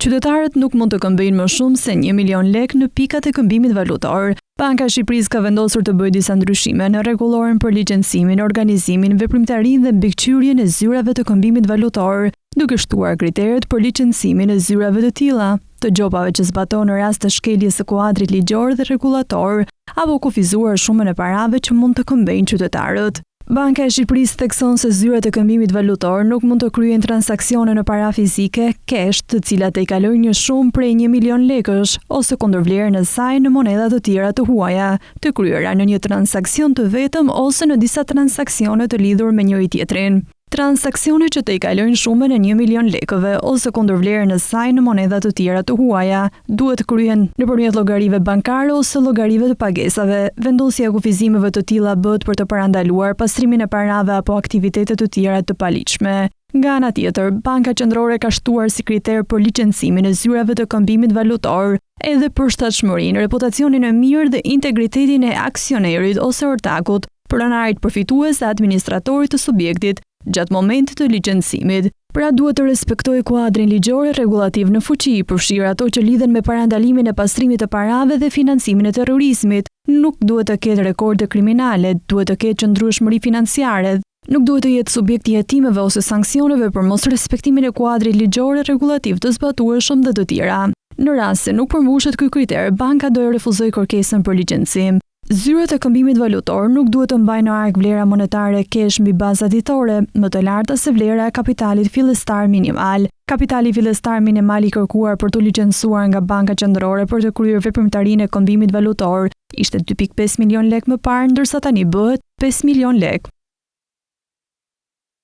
Qytetarët nuk mund të këmbejnë më shumë se 1 milion lek në pikat e këmbimit valutar. Banka e Shqipërisë ka vendosur të bëjë disa ndryshime në rregulloren për licencimin, organizimin, veprimtarinë dhe mbikëqyrjen e zyrave të këmbimit valutar, duke shtuar kriteret për licencimin e zyrave të tilla, të gjopave që zbatojnë në rast të shkeljes së kuadrit ligjor dhe rregullator, apo kufizuar shumën e parave që mund të këmbejnë qytetarët. Banka e Shqipërisë thekson se zyrat e këmbimit valutar nuk mund të kryejnë transaksione në para fizike, cash, të cilat e kalojnë një shumë prej 1 milion lekësh, ose kundërvlerën e saj në monedha të tjera të huaja, të kryera në një transaksion të vetëm ose në disa transaksione të lidhur me njëri tjetrin. Transaksione që të i kalojnë shumën e 1 milion lekëve ose kundërvlerën e saj në monedha të tjera të huaja duhet kryhen nëpërmjet llogarive bankare ose llogarive të pagesave. Vendosja e kufizimeve të tilla bëhet për të parandaluar pastrimin e parave apo aktivitete të tjera të paligjshme. Nga ana tjetër, Banka Qendrore ka shtuar si kriter për licencimin e zyrave të këmbimit valutar edhe përshtatshmërinë, reputacionin e mirë dhe integritetin e aksionerit ose ortakut, pronarit përfitues dhe administratorit të subjektit gjatë momentit të licencimit. Pra duhet të respektojë kuadrin ligjor e rregullativ në fuqi, përfshirë ato që lidhen me parandalimin e pastrimit të parave dhe financimin e terrorizmit. Nuk duhet të ketë rekorde kriminale, duhet të ketë qëndrueshmëri financiare. Nuk duhet të jetë subjekt i hetimeve ose sanksioneve për mos respektimin e kuadrit ligjor e rregullativ të zbatueshëm dhe të tjera. Në rast se nuk përmbushet ky kriter, banka do e refuzojë kërkesën për licencim. Zyrat e këmbimit valutar nuk duhet të mbajnë në ark vlera monetare kesh mbi baza ditore, më të larta se vlera e kapitalit fillestar minimal. Kapitali fillestar minimal i kërkuar për të licencuar nga Banka Qendrore për të kryer veprimtarinë e këmbimit valutar ishte 2.5 milion lek më parë, ndërsa tani bëhet 5 milion lek.